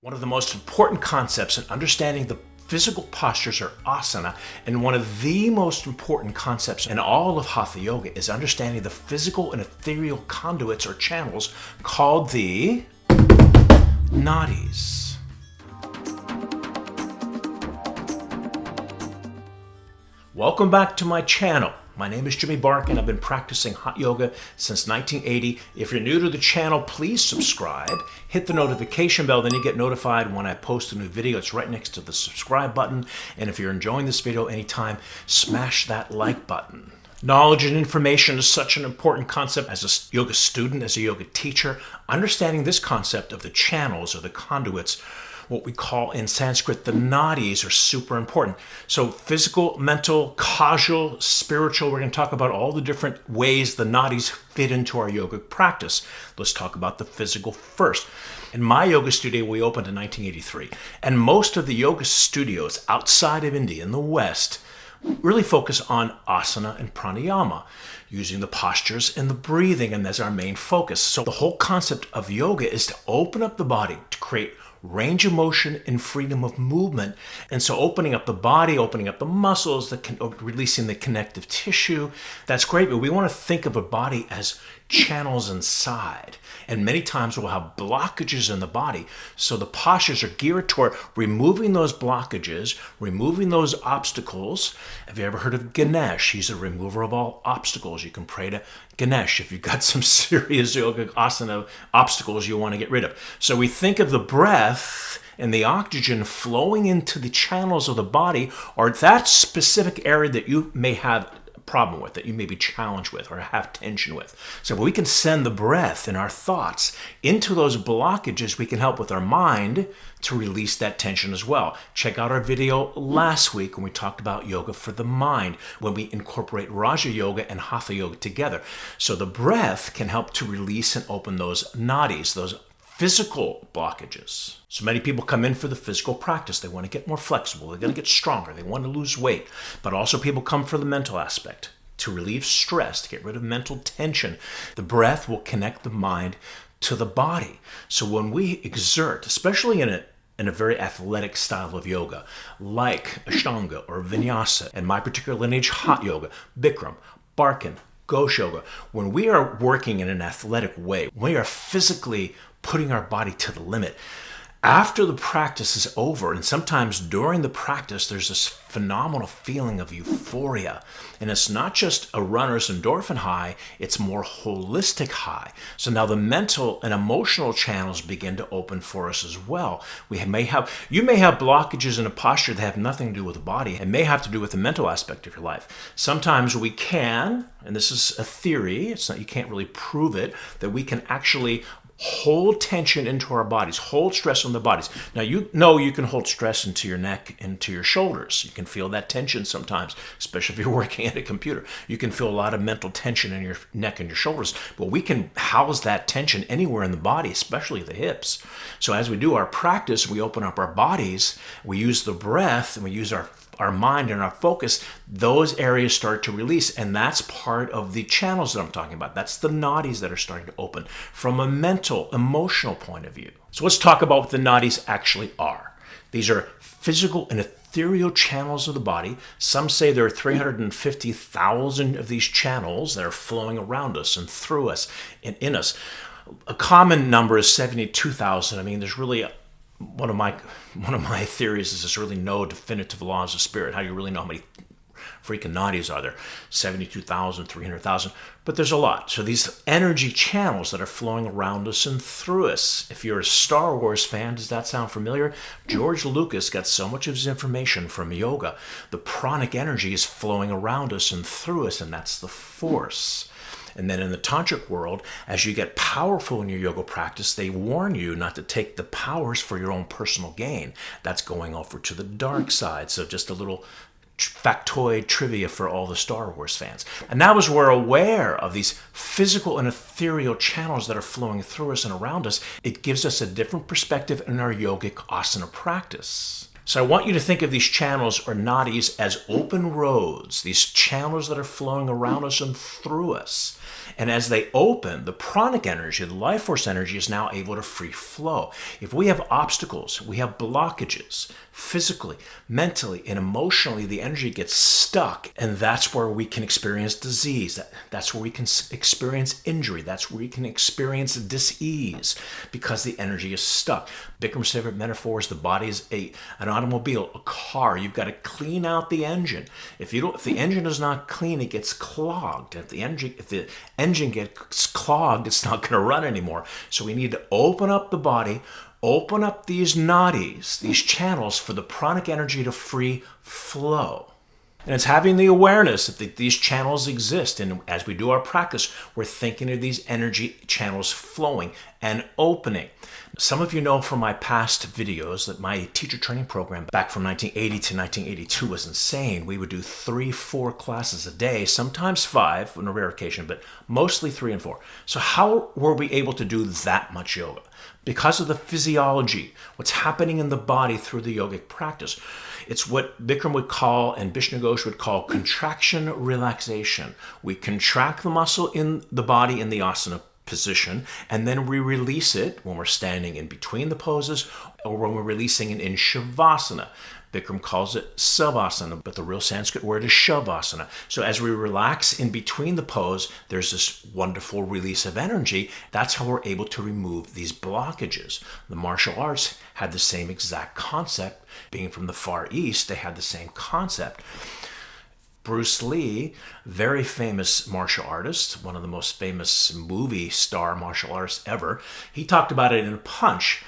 One of the most important concepts in understanding the physical postures are asana, and one of the most important concepts in all of Hatha Yoga is understanding the physical and ethereal conduits or channels called the Nadis. Welcome back to my channel. My name is Jimmy Barkan. I've been practicing hot yoga since 1980. If you're new to the channel, please subscribe. Hit the notification bell, then you get notified when I post a new video. It's right next to the subscribe button. And if you're enjoying this video anytime, smash that like button. Knowledge and information is such an important concept as a yoga student, as a yoga teacher. Understanding this concept of the channels or the conduits, what we call in Sanskrit the nadis, are super important. So physical, mental, causal, spiritual, we're going to talk about all the different ways the nadis fit into our yoga practice. Let's talk about the physical first. In my yoga studio, we opened in 1983, and most of the yoga studios outside of India in the West really focus on asana and pranayama, using the postures and the breathing, and that's our main focus. So the whole concept of yoga is to open up the body, to create range of motion and freedom of movement. And so opening up the body, opening up the muscles, releasing the connective tissue, that's great, but we want to think of a body as channels inside. And many times we'll have blockages in the body. So the postures are geared toward removing those blockages, removing those obstacles. Have you ever heard of Ganesh? He's a remover of all obstacles. You can pray to Ganesh if you've got some serious yoga asana obstacles you want to get rid of. So we think of the breath and the oxygen flowing into the channels of the body, or that specific area that you may have problem with, that you may be challenged with or have tension with. So if we can send the breath and our thoughts into those blockages, we can help with our mind to release that tension as well. Check out our video last week when we talked about yoga for the mind, when we incorporate Raja Yoga and Hatha Yoga together. So the breath can help to release and open those nadis, those physical blockages. So many people come in for the physical practice. They want to get more flexible. They're going to get stronger. They want to lose weight. But also people come for the mental aspect, to relieve stress, to get rid of mental tension. The breath will connect the mind to the body. So when we exert, especially in a very athletic style of yoga, like Ashtanga or Vinyasa, and my particular lineage, Hot Yoga, Bikram, Barkan, Ghosh Yoga, when we are working in an athletic way, we are physically putting our body to the limit. After the practice is over, and sometimes during the practice, there's this phenomenal feeling of euphoria. And it's not just a runner's endorphin high, it's more holistic high. So now the mental and emotional channels begin to open for us as well. You may have blockages in a posture that have nothing to do with the body and may have to do with the mental aspect of your life. Sometimes we can, and this is a theory, you can't really prove it, that we can actually hold tension into our bodies, hold stress on the bodies. Now you know you can hold stress into your neck, into your shoulders. You can feel that tension sometimes, especially if you're working at a computer. You can feel a lot of mental tension in your neck and your shoulders, but we can house that tension anywhere in the body, especially the hips. So as we do our practice, we open up our bodies, we use the breath, and we use our mind and our focus, those areas start to release. And that's part of the channels that I'm talking about. That's the nadis that are starting to open from a mental, emotional point of view. So let's talk about what the nadis actually are. These are physical and ethereal channels of the body. Some say there are 350,000 of these channels that are flowing around us and through us and in us. A common number is 72,000. I mean, there's really one of my theories is there's really no definitive laws of spirit. How do you really know how many freaking nadis are there? 72,000, 300,000, but there's a lot. So these energy channels that are flowing around us and through us. If you're a Star Wars fan, does that sound familiar? George Lucas got so much of his information from yoga. The pranic energy is flowing around us and through us, and that's the force. And then in the tantric world, as you get powerful in your yoga practice, they warn you not to take the powers for your own personal gain. That's going over to the dark side. So just a little factoid trivia for all the Star Wars fans. And now as we're aware of these physical and ethereal channels that are flowing through us and around us, it gives us a different perspective in our yogic asana practice. So I want you to think of these channels or nadis as open roads, these channels that are flowing around us and through us. And as they open, the pranic energy, the life force energy, is now able to free flow. If we have obstacles, we have blockages, physically, mentally, and emotionally, the energy gets stuck. And that's where we can experience disease. That's where we can experience injury. That's where we can experience dis-ease because the energy is stuck. Bikram's favorite metaphor is the body is an automobile, a car. You've got to clean out the engine. If the engine is not clean, it gets clogged. If the engine gets clogged, it's not going to run anymore. So we need to open up the body, open up these nadis, these channels for the pranic energy to free flow. And it's having the awareness that these channels exist. And as we do our practice, we're thinking of these energy channels flowing and opening. Some of you know from my past videos that my teacher training program back from 1980 to 1982 was insane. We would do 3-4 classes a day, sometimes 5 on a rare occasion, but mostly 3 and 4. So how were we able to do that much yoga? Because of the physiology, what's happening in the body through the yogic practice. It's what Bikram would call and Vishnu Ghosh would call contraction relaxation. We contract the muscle in the body in the asana position, and then we release it when we're standing in between the poses or when we're releasing it in shavasana. Bikram calls it savasana, but the real Sanskrit word is shavasana. So as we relax in between the pose, there's this wonderful release of energy. That's how we're able to remove these blockages. The martial arts had the same exact concept. Being from the Far East, they had the same concept. Bruce Lee, very famous martial artist, one of the most famous movie star martial artists ever, he talked about it in a punch.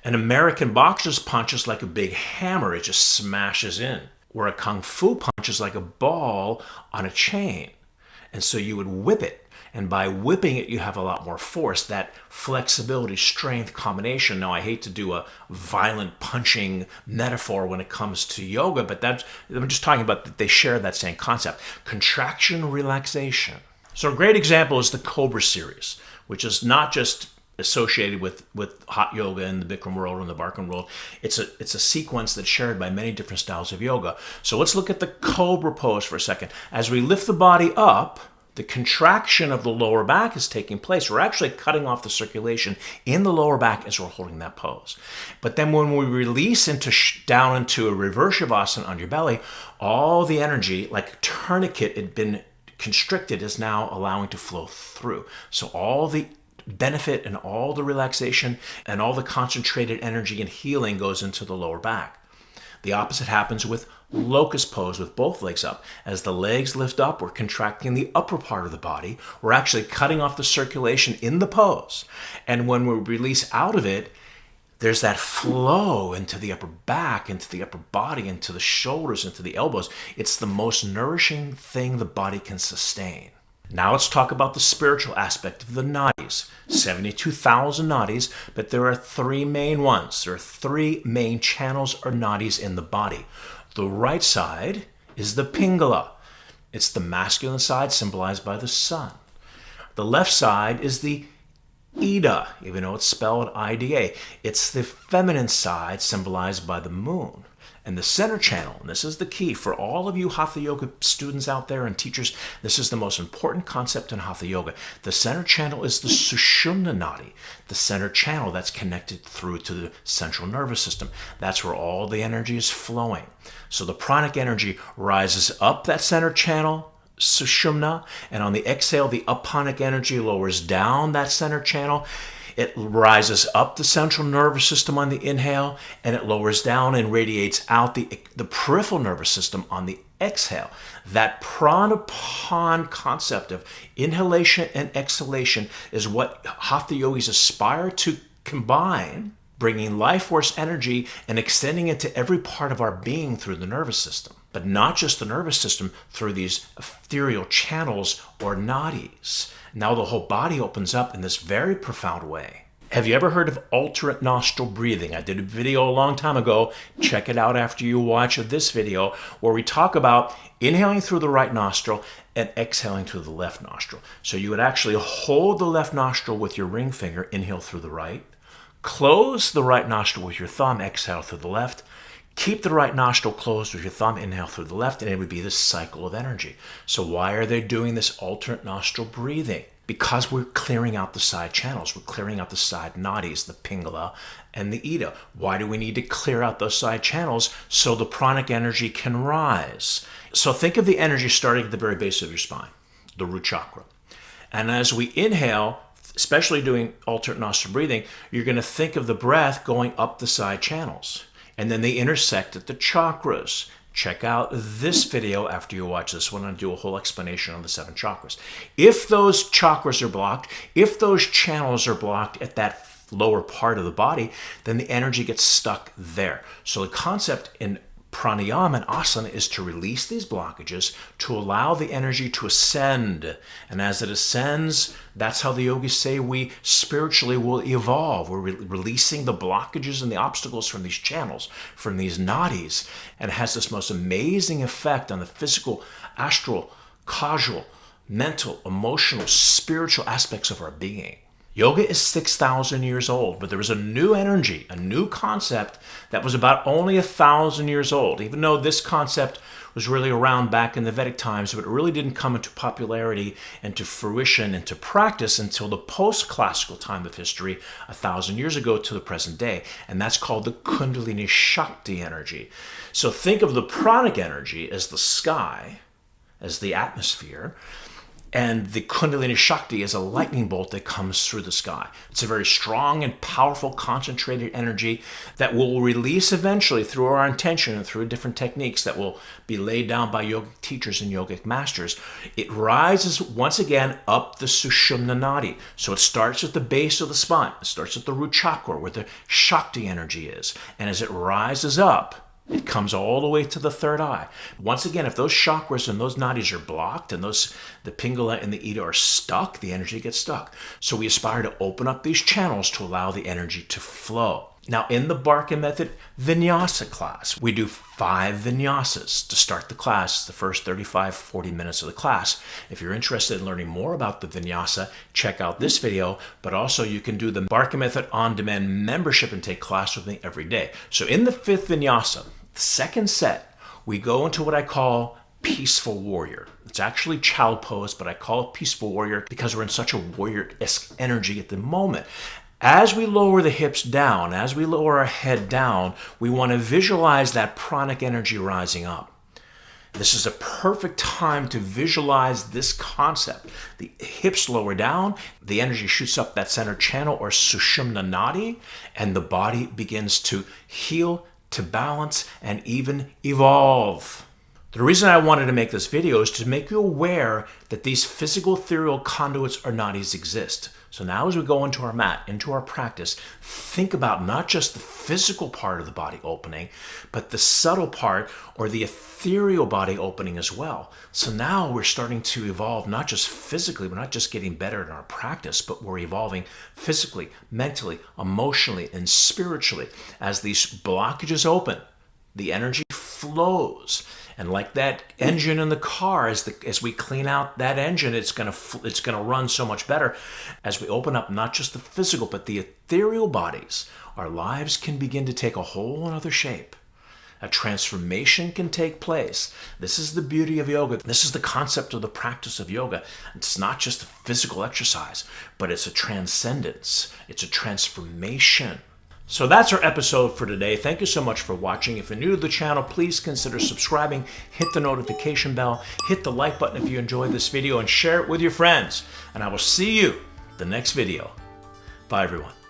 An American boxer's punch is like a big hammer. It just smashes in. Where a kung fu punch is like a ball on a chain. And so you would whip it. And by whipping it, you have a lot more force. That flexibility, strength combination. Now, I hate to do a violent punching metaphor when it comes to yoga, but I'm just talking about that they share that same concept. Contraction, relaxation. So a great example is the Cobra series, which is not just associated with hot yoga and the Bikram world and the Barkan world. It's a sequence that's shared by many different styles of yoga. So let's look at the Cobra pose for a second. As we lift the body up, the contraction of the lower back is taking place. We're actually cutting off the circulation in the lower back as we're holding that pose. But then when we release down into a reverse shavasana on your belly, all the energy, like a tourniquet had been constricted, is now allowing to flow through. So all the benefit and all the relaxation and all the concentrated energy and healing goes into the lower back. The opposite happens with locust pose with both legs up. As the legs lift up, we're contracting the upper part of the body. We're actually cutting off the circulation in the pose. And when we release out of it, there's that flow into the upper back, into the upper body, into the shoulders, into the elbows. It's the most nourishing thing the body can sustain. Now let's talk about the spiritual aspect of the nadis. 72,000 nadis, but there are 3 main ones. There are 3 main channels or nadis in the body. The right side is the Pingala. It's the masculine side symbolized by the sun. The left side is the Ida, even though it's spelled I-D-A. It's the feminine side symbolized by the moon. And the center channel, and this is the key for all of you Hatha Yoga students out there and teachers, this is the most important concept in Hatha Yoga. The center channel is the Sushumna Nadi, the center channel that's connected through to the central nervous system. That's where all the energy is flowing. So the pranic energy rises up that center channel, Sushumna, and on the exhale, the aponic energy lowers down that center channel. It rises up the central nervous system on the inhale, and it lowers down and radiates out the peripheral nervous system on the exhale. That pranapana concept of inhalation and exhalation is what Hatha yogis aspire to combine, bringing life force energy and extending it to every part of our being through the nervous system. But not just the nervous system, through these ethereal channels or nadis. Now the whole body opens up in this very profound way. Have you ever heard of alternate nostril breathing? I did a video a long time ago. Check it out after you watch this video, where we talk about inhaling through the right nostril and exhaling through the left nostril. So you would actually hold the left nostril with your ring finger, inhale through the right, close the right nostril with your thumb, exhale through the left, Keep the right nostril closed with your thumb. Inhale through the left, and it would be this cycle of energy. So why are they doing this alternate nostril breathing? Because we're clearing out the side channels. We're clearing out the side nadis, the pingala and the ida. Why do we need to clear out those side channels? So the pranic energy can rise. So think of the energy starting at the very base of your spine, the root chakra. And as we inhale, especially doing alternate nostril breathing, you're going to think of the breath going up the side channels. And then they intersect at the chakras. Check out this video after you watch this one and do a whole explanation on the 7 chakras. If those chakras are blocked, if those channels are blocked at that lower part of the body, then the energy gets stuck there. So the concept in pranayama and asana is to release these blockages, to allow the energy to ascend. And as it ascends, that's how the yogis say we spiritually will evolve. We're releasing the blockages and the obstacles from these channels, from these nadis. And it has this most amazing effect on the physical, astral, causal, mental, emotional, spiritual aspects of our being. Yoga is 6,000 years old, but there was a new energy, a new concept that was about only 1,000 years old. Even though this concept was really around back in the Vedic times, but it really didn't come into popularity and to fruition and to practice until the post-classical time of history, 1,000 years ago to the present day. And that's called the Kundalini Shakti energy. So think of the pranic energy as the sky, as the atmosphere, and the Kundalini Shakti is a lightning bolt that comes through the sky. It's a very strong and powerful, concentrated energy that will release eventually through our intention and through different techniques that will be laid down by yogic teachers and yogic masters. It rises once again up the Sushumna Nadi. So it starts at the base of the spine. It starts at the root chakra where the Shakti energy is. And as it rises up, it comes all the way to the third eye. Once again, if those chakras and those nadis are blocked and the pingala and the ida are stuck, the energy gets stuck. So we aspire to open up these channels to allow the energy to flow. Now, in the Barkan method vinyasa class, we do 5 vinyasas to start the class, the first 35-40 minutes of the class. If you're interested in learning more about the vinyasa, check out this video, but also you can do the Barkan method on-demand membership and take class with me every day. So in the 5th vinyasa, the second set, we go into what I call peaceful warrior. It's actually child pose, but I call it peaceful warrior because we're in such a warrior-esque energy at the moment. As we lower the hips down, as we lower our head down, we want to visualize that pranic energy rising up. This is a perfect time to visualize this concept. The hips lower down, the energy shoots up that center channel or Sushumna Nadi, and the body begins to heal, to balance, and even evolve. The reason I wanted to make this video is to make you aware that these physical ethereal conduits or nadis exist. So now as we go into our mat, into our practice, think about not just the physical part of the body opening, but the subtle part or the ethereal body opening as well. So now we're starting to evolve not just physically, we're not just getting better in our practice, but we're evolving physically, mentally, emotionally, and spiritually. As these blockages open, the energy flows. And like that engine in the car, as we clean out that engine, it's gonna run so much better. As we open up not just the physical, but the ethereal bodies, our lives can begin to take a whole other shape. A transformation can take place. This is the beauty of yoga. This is the concept of the practice of yoga. It's not just a physical exercise, but it's a transcendence. It's a transformation. So that's our episode for today. Thank you so much for watching. If you're new to the channel, please consider subscribing, hit the notification bell, hit the like button if you enjoyed this video, and share it with your friends. And I will see you the next video. Bye, everyone.